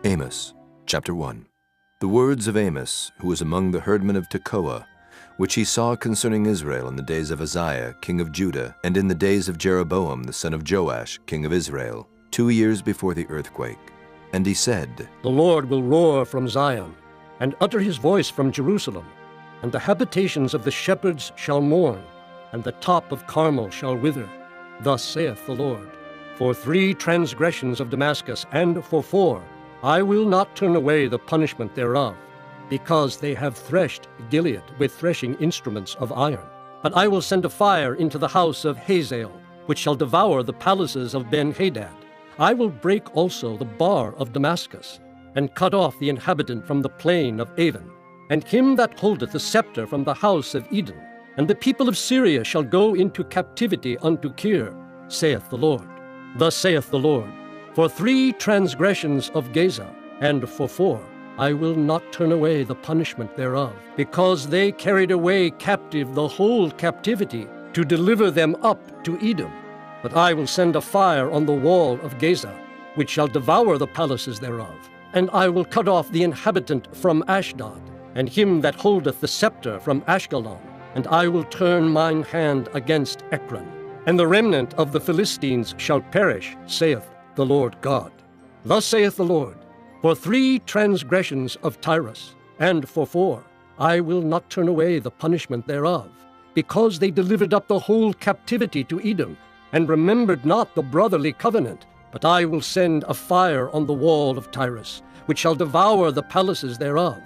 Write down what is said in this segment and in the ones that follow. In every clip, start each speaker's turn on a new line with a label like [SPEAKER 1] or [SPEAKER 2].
[SPEAKER 1] Amos, chapter 1. The words of Amos, who was among the herdmen of Tekoa, which he saw concerning Israel in the days of Uzziah, king of Judah, and in the days of Jeroboam, the son of Joash, king of Israel, 2 years before the earthquake. And he said,
[SPEAKER 2] The Lord will roar from Zion, and utter his voice from Jerusalem, and the habitations of the shepherds shall mourn, and the top of Carmel shall wither. Thus saith the Lord, For 3 transgressions of Damascus, and for 4, I will not turn away the punishment thereof, because they have threshed Gilead with threshing instruments of iron. But I will send a fire into the house of Hazael, which shall devour the palaces of Ben-Hadad. I will break also the bar of Damascus, and cut off the inhabitant from the plain of Avon, and him that holdeth the scepter from the house of Edom. And the people of Syria shall go into captivity unto Kir, saith the Lord. Thus saith the Lord, For 3 transgressions of Gaza, and for 4, I will not turn away the punishment thereof, because they carried away captive the whole captivity, to deliver them up to Edom. But I will send a fire on the wall of Gaza, which shall devour the palaces thereof. And I will cut off the inhabitant from Ashdod, and him that holdeth the scepter from Ashkelon. And I will turn mine hand against Ekron, and the remnant of the Philistines shall perish, saith the Lord God. Thus saith the Lord, For 3 transgressions of Tyrus, and for 4, I will not turn away the punishment thereof, because they delivered up the whole captivity to Edom, and remembered not the brotherly covenant. But I will send a fire on the wall of Tyrus, which shall devour the palaces thereof.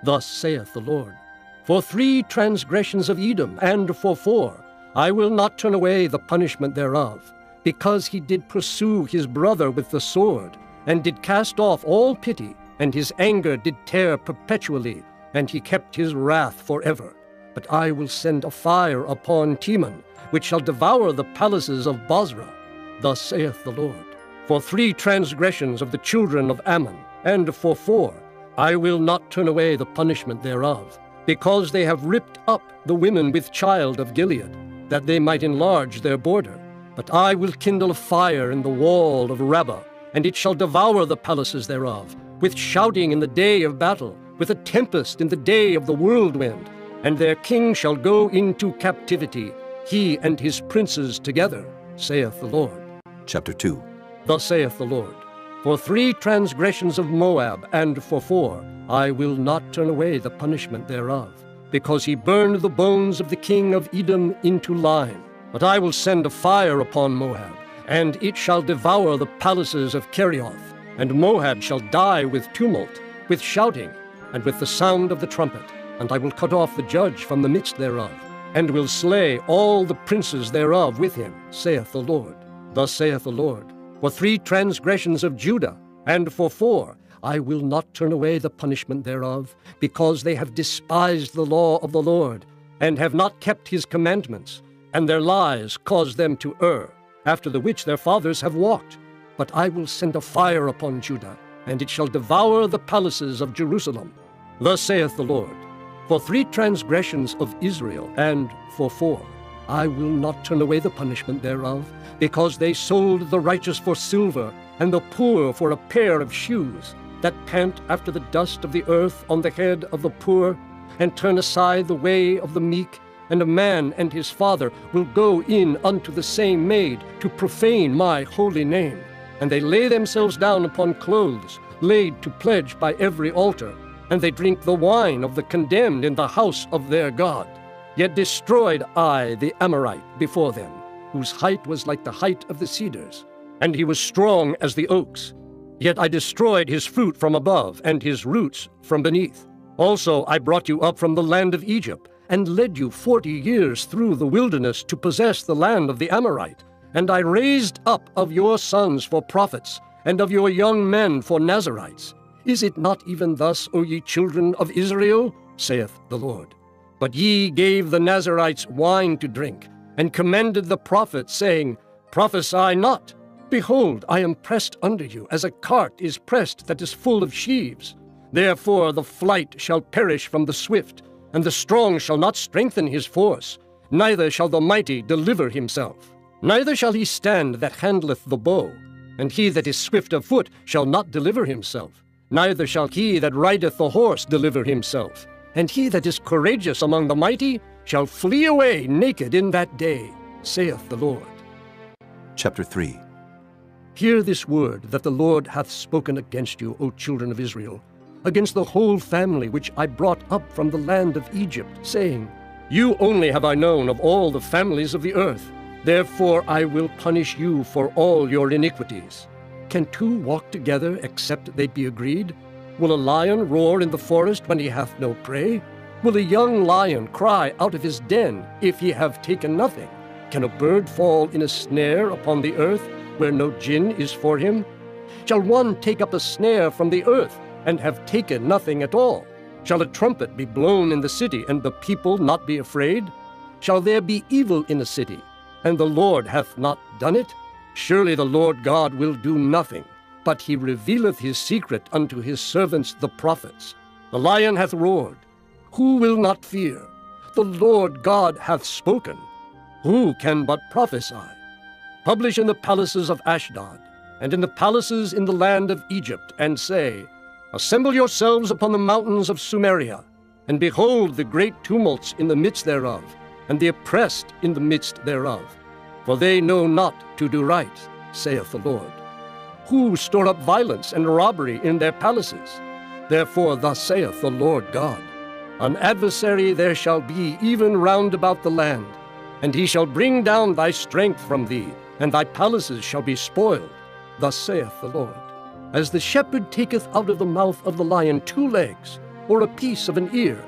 [SPEAKER 2] Thus saith the Lord, For 3 transgressions of Edom, and for 4, I will not turn away the punishment thereof, because he did pursue his brother with the sword, and did cast off all pity, and his anger did tear perpetually, and he kept his wrath forever. But I will send a fire upon Teman, which shall devour the palaces of Bozrah. Thus saith the Lord, For 3 transgressions of the children of Ammon, and for 4, I will not turn away the punishment thereof, because they have ripped up the women with child of Gilead, that they might enlarge their border. But I will kindle a fire in the wall of Rabbah, and it shall devour the palaces thereof, with shouting in the day of battle, with a tempest in the day of the whirlwind. And their king shall go into captivity, he and his princes together, saith the Lord.
[SPEAKER 1] Chapter 2.
[SPEAKER 2] Thus saith the Lord, For 3 transgressions of Moab, and for 4, I will not turn away the punishment thereof, because he burned the bones of the king of Edom into lime. But I will send a fire upon Moab, and it shall devour the palaces of Kerioth. And Moab shall die with tumult, with shouting, and with the sound of the trumpet. And I will cut off the judge from the midst thereof, and will slay all the princes thereof with him, saith the Lord. Thus saith the Lord, For 3 transgressions of Judah, and for 4, I will not turn away the punishment thereof, because they have despised the law of the Lord, and have not kept his commandments, and their lies caused them to err, after the which their fathers have walked. But I will send a fire upon Judah, and it shall devour the palaces of Jerusalem. Thus saith the Lord, For 3 transgressions of Israel, and for 4, I will not turn away the punishment thereof, because they sold the righteous for silver, and the poor for a pair of shoes, that pant after the dust of the earth on the head of the poor, and turn aside the way of the meek. And a man and his father will go in unto the same maid, to profane my holy name. And they lay themselves down upon clothes, laid to pledge by every altar, and they drink the wine of the condemned in the house of their God. Yet destroyed I the Amorite before them, whose height was like the height of the cedars, and he was strong as the oaks. Yet I destroyed his fruit from above, and his roots from beneath. Also I brought you up from the land of Egypt, and led you 40 years through the wilderness to possess the land of the Amorite. And I raised up of your sons for prophets, and of your young men for Nazarites. Is it not even thus, O ye children of Israel? Saith the Lord. But ye gave the Nazarites wine to drink, and commended the prophets, saying, Prophesy not. Behold, I am pressed under you, as a cart is pressed that is full of sheaves. Therefore the flight shall perish from the swift, and the strong shall not strengthen his force, neither shall the mighty deliver himself. Neither shall he stand that handleth the bow, and he that is swift of foot shall not deliver himself. Neither shall he that rideth the horse deliver himself, and he that is courageous among the mighty shall flee away naked in that day, saith the Lord.
[SPEAKER 1] Chapter 3.
[SPEAKER 2] Hear this word that the Lord hath spoken against you, O children of Israel, against the whole family which I brought up from the land of Egypt, saying, You only have I known of all the families of the earth. Therefore I will punish you for all your iniquities. Can two walk together except they be agreed? Will a lion roar in the forest when he hath no prey? Will a young lion cry out of his den if he have taken nothing? Can a bird fall in a snare upon the earth where no gin is for him? Shall one take up a snare from the earth and have taken nothing at all? Shall a trumpet be blown in the city and the people not be afraid? Shall there be evil in a city, and the Lord hath not done it? Surely the Lord God will do nothing, but he revealeth his secret unto his servants the prophets. The lion hath roared. Who will not fear? The Lord God hath spoken. Who can but prophesy? Publish in the palaces of Ashdod, and in the palaces in the land of Egypt, and say, Assemble yourselves upon the mountains of Sumeria, and behold the great tumults in the midst thereof, and the oppressed in the midst thereof. For they know not to do right, saith the Lord. Who store up violence and robbery in their palaces? Therefore thus saith the Lord God, An adversary there shall be even round about the land, and he shall bring down thy strength from thee, and thy palaces shall be spoiled. Thus saith the Lord. As the shepherd taketh out of the mouth of the lion 2 legs, or a piece of an ear,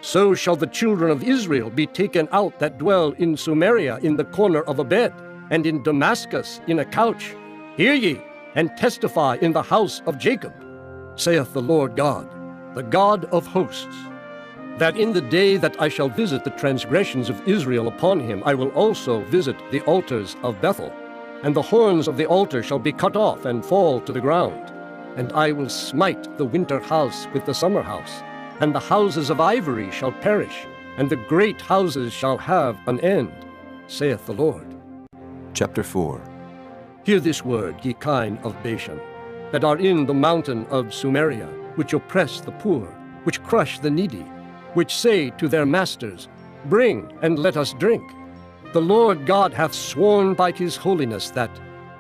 [SPEAKER 2] so shall the children of Israel be taken out that dwell in Sumeria in the corner of a bed, and in Damascus in a couch. Hear ye, and testify in the house of Jacob, saith the Lord God, the God of hosts, that in the day that I shall visit the transgressions of Israel upon him, I will also visit the altars of Bethel, and the horns of the altar shall be cut off and fall to the ground. And I will smite the winter house with the summer house, and the houses of ivory shall perish, and the great houses shall have an end, saith the Lord.
[SPEAKER 1] Chapter 4.
[SPEAKER 2] Hear this word, ye kine of Bashan, that are in the mountain of Sumeria, which oppress the poor, which crush the needy, which say to their masters, Bring, and let us drink. The Lord God hath sworn by his holiness that,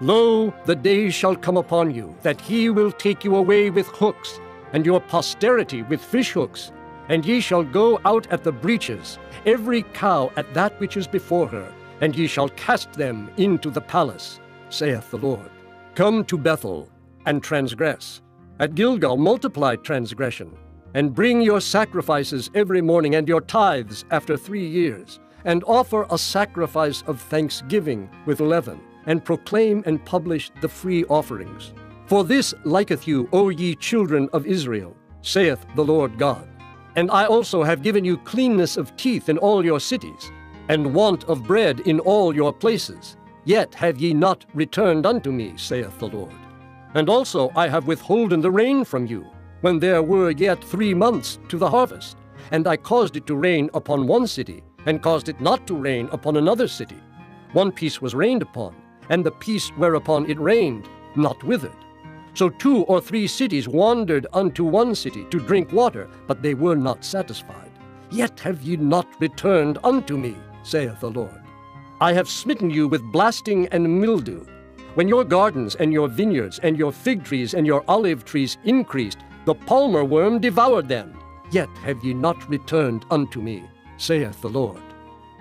[SPEAKER 2] Lo, the days shall come upon you, that he will take you away with hooks, and your posterity with fish hooks, and ye shall go out at the breaches, every cow at that which is before her, and ye shall cast them into the palace, saith the Lord. Come to Bethel, and transgress. At Gilgal multiply transgression, and bring your sacrifices every morning, and your tithes after 3 years, and offer a sacrifice of thanksgiving with leaven, and proclaim and publish the free offerings. For this liketh you, O ye children of Israel, saith the Lord God. And I also have given you cleanness of teeth in all your cities, and want of bread in all your places. Yet have ye not returned unto me, saith the Lord. And also I have withholden the rain from you, when there were yet 3 months to the harvest. And I caused it to rain upon one city, and caused it not to rain upon another city. One piece was rained upon, and the piece whereupon it rained not withered. So 2 or 3 cities wandered unto one city to drink water, but they were not satisfied. Yet have ye not returned unto me, saith the Lord. I have smitten you with blasting and mildew. When your gardens and your vineyards and your fig trees and your olive trees increased, the palmer worm devoured them. Yet have ye not returned unto me, saith the Lord.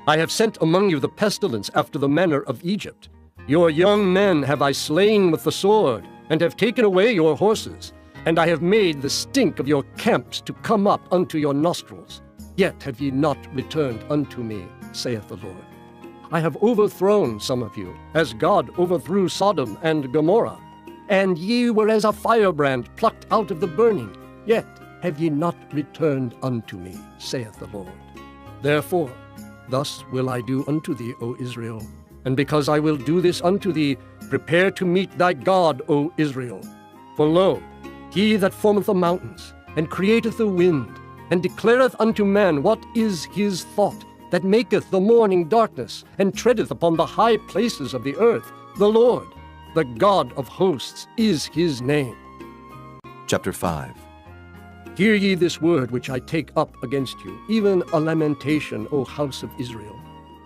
[SPEAKER 2] I have sent among you the pestilence after the manner of Egypt. Your young men have I slain with the sword, and have taken away your horses, and I have made the stink of your camps to come up unto your nostrils. Yet have ye not returned unto me, saith the Lord. I have overthrown some of you, as God overthrew Sodom and Gomorrah. And ye were as a firebrand plucked out of the burning. Yet have ye not returned unto me, saith the Lord. Therefore, thus will I do unto thee, O Israel. And because I will do this unto thee, prepare to meet thy God, O Israel. For lo, he that formeth the mountains, and createth the wind, and declareth unto man what is his thought, that maketh the morning darkness, and treadeth upon the high places of the earth, the Lord, the God of hosts, is his name.
[SPEAKER 1] Chapter 5.
[SPEAKER 2] Hear ye this word which I take up against you, even a lamentation, O house of Israel.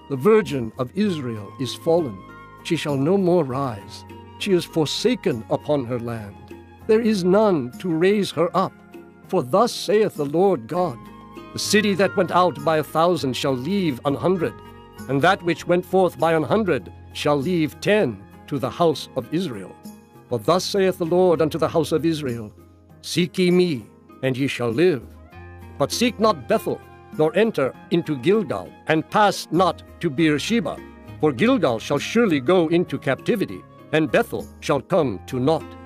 [SPEAKER 2] The virgin of Israel is fallen. She shall no more rise. She is forsaken upon her land. There is none to raise her up. For thus saith the Lord God, the city that went out by 1,000 shall leave 100, and that which went forth by 100 shall leave 10 to the house of Israel. For thus saith the Lord unto the house of Israel, Seek ye me, and ye shall live. But seek not Bethel, nor enter into Gilgal, and pass not to Beersheba. For Gilgal shall surely go into captivity, and Bethel shall come to naught.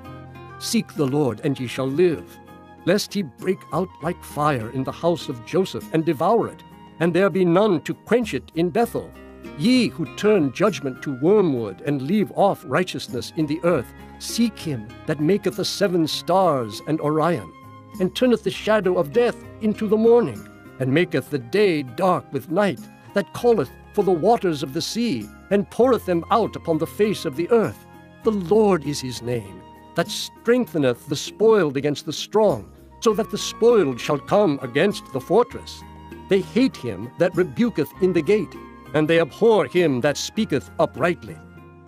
[SPEAKER 2] Seek the Lord, and ye shall live, lest he break out like fire in the house of Joseph, and devour it, and there be none to quench it in Bethel. Ye who turn judgment to wormwood, and leave off righteousness in the earth, seek him that maketh the 7 stars and Orion, and turneth the shadow of death into the morning, and maketh the day dark with night, that calleth for the waters of the sea, and poureth them out upon the face of the earth. The Lord is his name, that strengtheneth the spoiled against the strong, so that the spoiled shall come against the fortress. They hate him that rebuketh in the gate, and they abhor him that speaketh uprightly.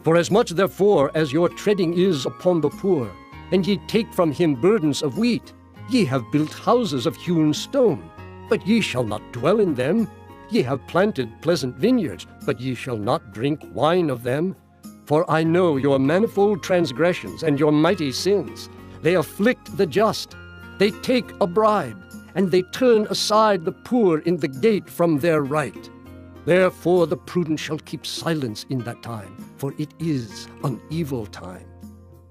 [SPEAKER 2] For as much therefore as your treading is upon the poor, and ye take from him burdens of wheat, ye have built houses of hewn stone, but ye shall not dwell in them. Ye have planted pleasant vineyards, but ye shall not drink wine of them. For I know your manifold transgressions and your mighty sins. They afflict the just. They take a bribe, and they turn aside the poor in the gate from their right. Therefore the prudent shall keep silence in that time, for it is an evil time.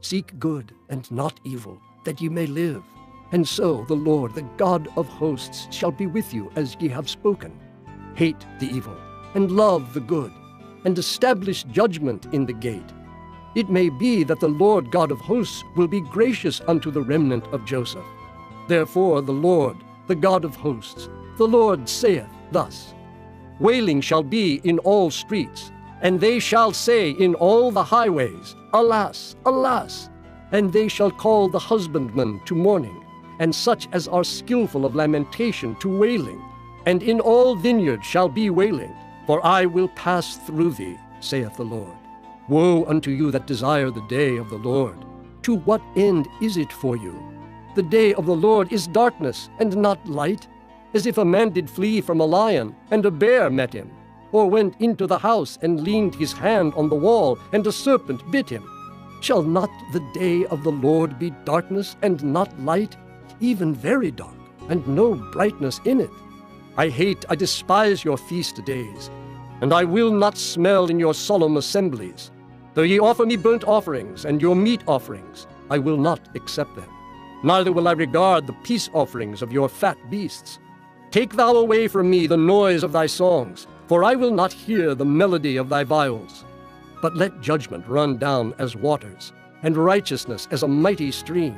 [SPEAKER 2] Seek good and not evil, that ye may live. And so the Lord, the God of hosts, shall be with you as ye have spoken. Hate the evil, and love the good, and establish judgment in the gate. It may be that the Lord God of hosts will be gracious unto the remnant of Joseph. Therefore the Lord, the God of hosts, the Lord saith thus, Wailing shall be in all streets, and they shall say in all the highways, Alas, alas! And they shall call the husbandman to mourning, and such as are skillful of lamentation to wailing. And in all vineyards shall be wailing, for I will pass through thee, saith the Lord. Woe unto you that desire the day of the Lord! To what end is it for you? The day of the Lord is darkness, and not light, as if a man did flee from a lion, and a bear met him, or went into the house, and leaned his hand on the wall, and a serpent bit him. Shall not the day of the Lord be darkness, and not light, even very dark, and no brightness in it? I despise your feast days, and I will not smell in your solemn assemblies. Though ye offer me burnt offerings, and your meat offerings, I will not accept them. Neither will I regard the peace offerings of your fat beasts. Take thou away from me the noise of thy songs, for I will not hear the melody of thy viols. But let judgment run down as waters, and righteousness as a mighty stream.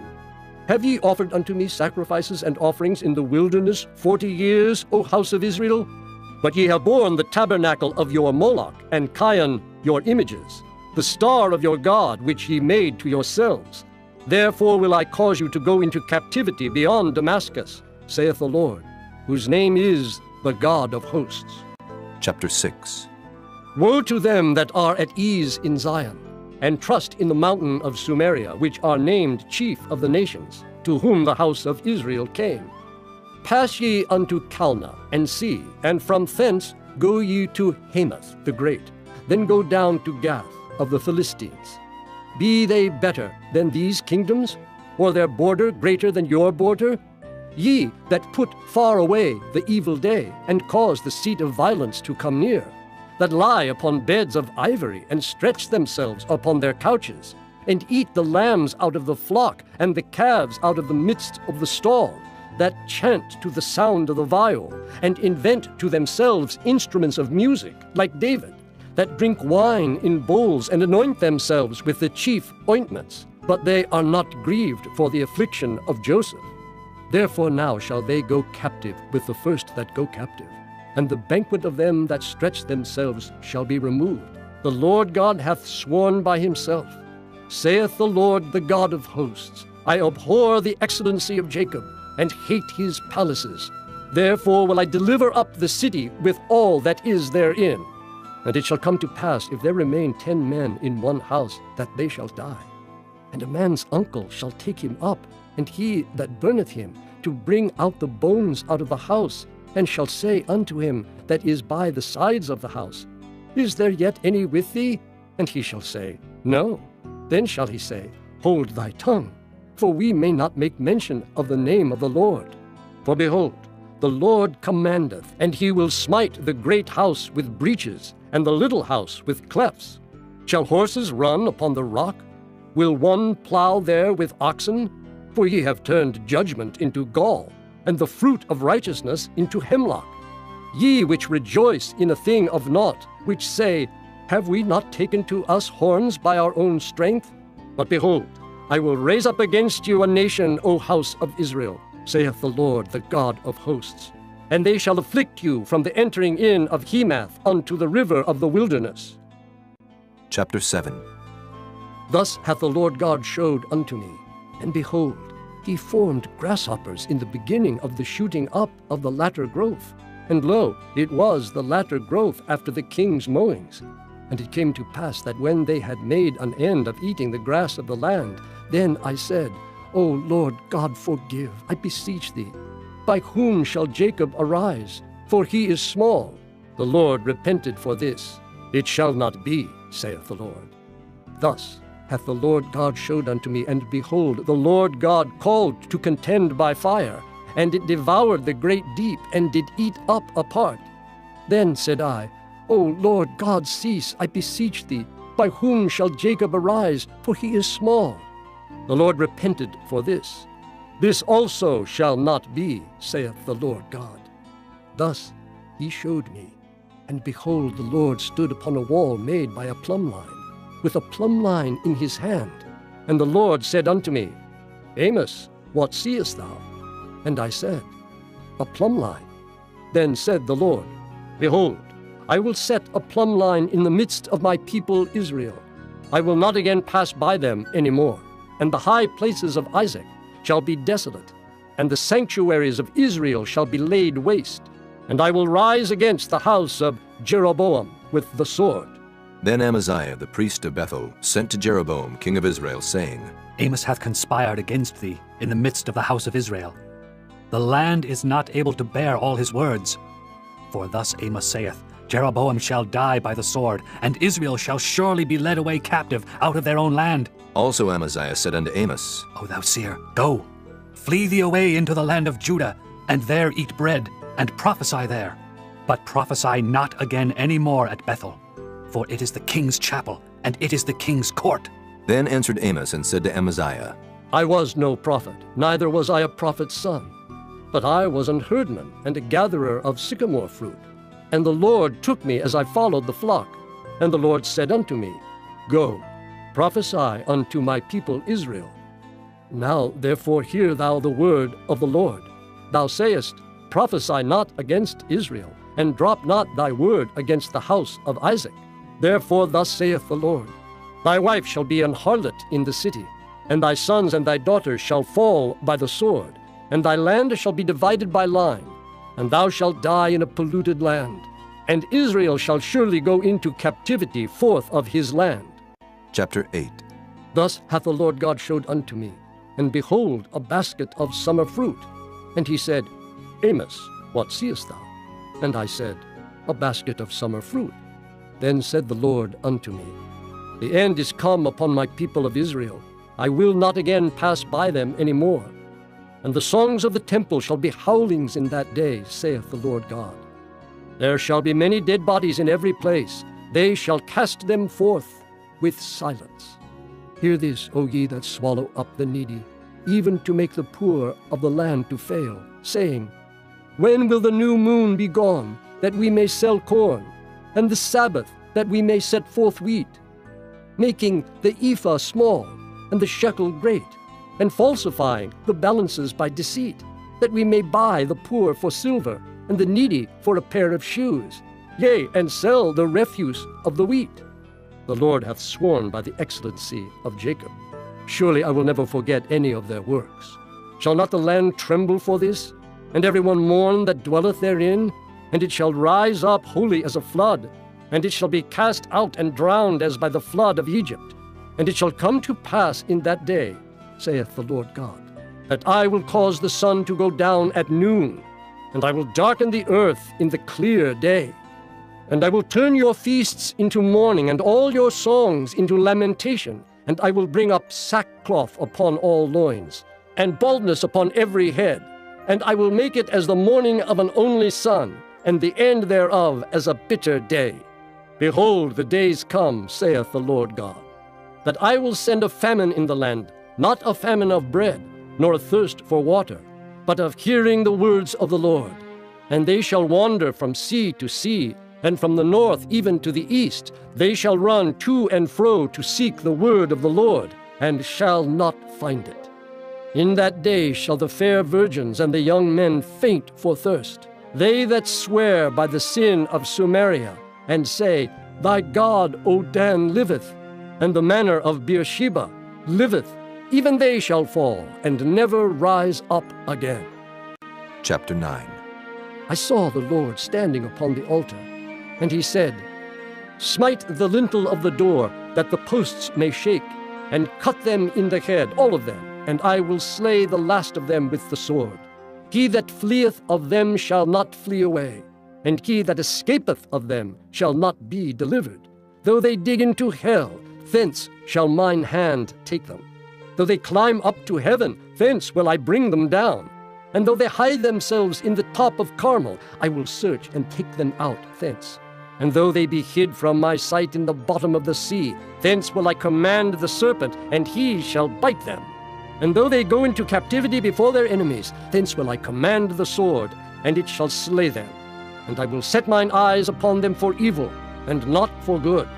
[SPEAKER 2] Have ye offered unto me sacrifices and offerings in the wilderness 40 years, O house of Israel? But ye have borne the tabernacle of your Moloch, and Chion your images, the star of your God which ye made to yourselves. Therefore will I cause you to go into captivity beyond Damascus, saith the Lord, whose name is the God of hosts.
[SPEAKER 1] Chapter 6.
[SPEAKER 2] Woe to them that are at ease in Zion, and trust in the mountain of Sumeria, which are named chief of the nations, to whom the house of Israel came. Pass ye unto Calneh, and see, and from thence go ye to Hamath the great, then go down to Gath of the Philistines. Be they better than these kingdoms, or their border greater than your border? Ye that put far away the evil day, and cause the seat of violence to come near, that lie upon beds of ivory, and stretch themselves upon their couches, and eat the lambs out of the flock, and the calves out of the midst of the stall, that chant to the sound of the viol, and invent to themselves instruments of music, like David, that drink wine in bowls, and anoint themselves with the chief ointments, but they are not grieved for the affliction of Joseph. Therefore now shall they go captive with the first that go captive, and the banquet of them that stretch themselves shall be removed. The Lord God hath sworn by himself, saith the Lord, the God of hosts, I abhor the excellency of Jacob, and hate his palaces. Therefore will I deliver up the city with all that is therein. And it shall come to pass, if there remain 10 men in one house, that they shall die. And a man's uncle shall take him up, and he that burneth him, to bring out the bones out of the house, and shall say unto him that is by the sides of the house, Is there yet any with thee? And he shall say, No. Then shall he say, Hold thy tongue, for we may not make mention of the name of the Lord. For behold, the Lord commandeth, and he will smite the great house with breaches, and the little house with clefts. Shall horses run upon the rock? Will one plow there with oxen? For ye have turned judgment into gall, and the fruit of righteousness into hemlock. Ye which rejoice in a thing of naught, which say, Have we not taken to us horns by our own strength? But behold, I will raise up against you a nation, O house of Israel, saith the Lord, the God of hosts. And they shall afflict you from the entering in of Hemath unto the river of the wilderness.
[SPEAKER 1] Chapter 7.
[SPEAKER 2] Thus hath the Lord God showed unto me, and behold, he formed grasshoppers in the beginning of the shooting up of the latter growth. And lo, it was the latter growth after the king's mowings. And it came to pass that when they had made an end of eating the grass of the land, then I said, O Lord God, forgive, I beseech thee. By whom shall Jacob arise? For he is small. The Lord repented for this. It shall not be, saith the Lord. Thus hath the Lord God showed unto me, and behold, the Lord God called to contend by fire, and it devoured the great deep, and did eat up a part. Then said I, O Lord God, cease, I beseech thee. By whom shall Jacob arise? For he is small. The Lord repented for this. This also shall not be, saith the Lord God. Thus he showed me, and behold, the Lord stood upon a wall made by a plumb line, with a plumb line in his hand. And the Lord said unto me, Amos, what seest thou? And I said, A plumb line. Then said the Lord, Behold, I will set a plumb line in the midst of my people Israel. I will not again pass by them any more. And the high places of Isaac shall be desolate, and the sanctuaries of Israel shall be laid waste. And I will rise against the house of Jeroboam with the sword.
[SPEAKER 1] Then Amaziah the priest of Bethel sent to Jeroboam king of Israel, saying,
[SPEAKER 3] Amos hath conspired against thee in the midst of the house of Israel. The land is not able to bear all his words. For thus Amos saith, Jeroboam shall die by the sword, and Israel shall surely be led away captive out of their own land.
[SPEAKER 1] Also Amaziah said unto Amos,
[SPEAKER 3] O thou seer, go, flee thee away into the land of Judah, and there eat bread, and prophesy there. But prophesy not again any more at Bethel, for it is the king's chapel, and it is the king's court.
[SPEAKER 1] Then answered Amos and said to Amaziah,
[SPEAKER 2] I was no prophet, neither was I a prophet's son, but I was an herdman and a gatherer of sycamore fruit. And the Lord took me as I followed the flock. And the Lord said unto me, Go, prophesy unto my people Israel. Now therefore hear thou the word of the Lord. Thou sayest, Prophesy not against Israel, and drop not thy word against the house of Isaac. Therefore thus saith the Lord, Thy wife shall be an harlot in the city, and thy sons and thy daughters shall fall by the sword, and thy land shall be divided by line, and thou shalt die in a polluted land. And Israel shall surely go into captivity forth of his land.
[SPEAKER 1] Chapter 8.
[SPEAKER 2] Thus hath the Lord God showed unto me, and behold, a basket of summer fruit. And he said, Amos, what seest thou? And I said, A basket of summer fruit. Then said the Lord unto me, The end is come upon my people of Israel. I will not again pass by them any more. And the songs of the temple shall be howlings in that day, saith the Lord God. There shall be many dead bodies in every place. They shall cast them forth with silence. Hear this, O ye that swallow up the needy, even to make the poor of the land to fail, saying, When will the new moon be gone, that we may sell corn, and the Sabbath, that we may set forth wheat, making the ephah small, and the shekel great, and falsifying the balances by deceit, that we may buy the poor for silver, and the needy for a pair of shoes, yea, and sell the refuse of the wheat. The Lord hath sworn by the excellency of Jacob. Surely I will never forget any of their works. Shall not the land tremble for this, and everyone mourn that dwelleth therein? And it shall rise up wholly as a flood, and it shall be cast out and drowned as by the flood of Egypt. And it shall come to pass in that day, saith the Lord God, that I will cause the sun to go down at noon, and I will darken the earth in the clear day. And I will turn your feasts into mourning, and all your songs into lamentation, and I will bring up sackcloth upon all loins, and baldness upon every head. And I will make it as the mourning of an only son, and the end thereof as a bitter day. Behold, the days come, saith the Lord God, that I will send a famine in the land, not a famine of bread, nor a thirst for water, but of hearing the words of the Lord. And they shall wander from sea to sea, and from the north even to the east. They shall run to and fro to seek the word of the Lord, and shall not find it. In that day shall the fair virgins and the young men faint for thirst. They that swear by the sin of Samaria, and say, Thy God, O Dan, liveth, and the manner of Beersheba liveth, even they shall fall, and never rise up again.
[SPEAKER 1] Chapter 9.
[SPEAKER 2] I saw the Lord standing upon the altar, and he said, Smite the lintel of the door, that the posts may shake, and cut them in the head, all of them, and I will slay the last of them with the sword. He that fleeth of them shall not flee away, and he that escapeth of them shall not be delivered. Though they dig into hell, thence shall mine hand take them. Though they climb up to heaven, thence will I bring them down. And though they hide themselves in the top of Carmel, I will search and take them out thence. And though they be hid from my sight in the bottom of the sea, thence will I command the serpent, and he shall bite them. And though they go into captivity before their enemies, thence will I command the sword, and it shall slay them. And I will set mine eyes upon them for evil, and not for good.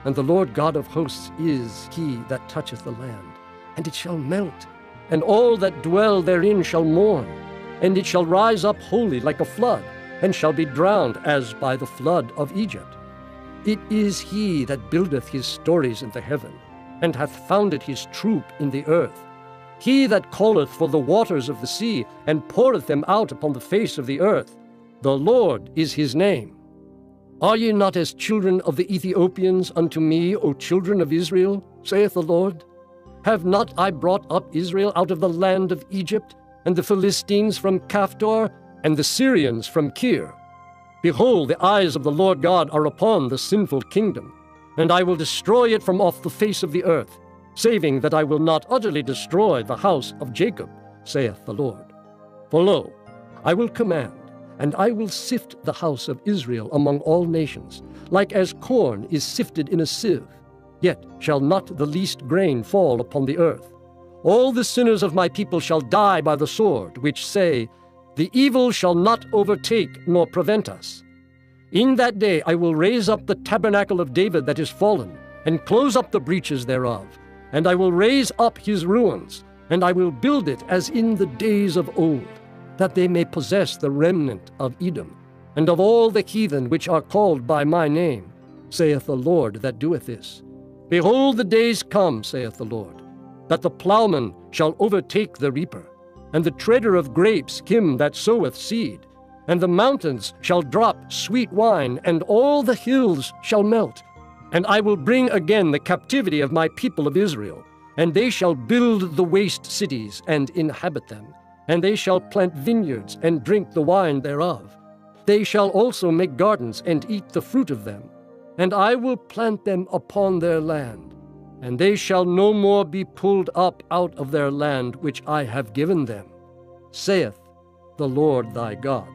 [SPEAKER 2] And the Lord God of hosts is he that toucheth the land, and it shall melt, and all that dwell therein shall mourn, and it shall rise up wholly like a flood, and shall be drowned as by the flood of Egypt. It is he that buildeth his stories in the heaven, and hath founded his troop in the earth. He that calleth for the waters of the sea, and poureth them out upon the face of the earth. The Lord is his name. Are ye not as children of the Ethiopians unto me, O children of Israel, saith the Lord? Have not I brought up Israel out of the land of Egypt, and the Philistines from Caphtor, and the Syrians from Kir? Behold, the eyes of the Lord God are upon the sinful kingdom, and I will destroy it from off the face of the earth, saving that I will not utterly destroy the house of Jacob, saith the Lord. For lo, I will command, and I will sift the house of Israel among all nations, like as corn is sifted in a sieve, yet shall not the least grain fall upon the earth. All the sinners of my people shall die by the sword, which say, The evil shall not overtake nor prevent us. In that day I will raise up the tabernacle of David that is fallen, and close up the breaches thereof. And I will raise up his ruins, and I will build it as in the days of old, that they may possess the remnant of Edom, and of all the heathen which are called by my name, saith the Lord that doeth this. Behold, the days come, saith the Lord, that the plowman shall overtake the reaper, and the treader of grapes him that soweth seed. And the mountains shall drop sweet wine, and all the hills shall melt. And I will bring again the captivity of my people of Israel, and they shall build the waste cities and inhabit them. And they shall plant vineyards and drink the wine thereof. They shall also make gardens and eat the fruit of them. And I will plant them upon their land, and they shall no more be pulled up out of their land which I have given them, saith the Lord thy God.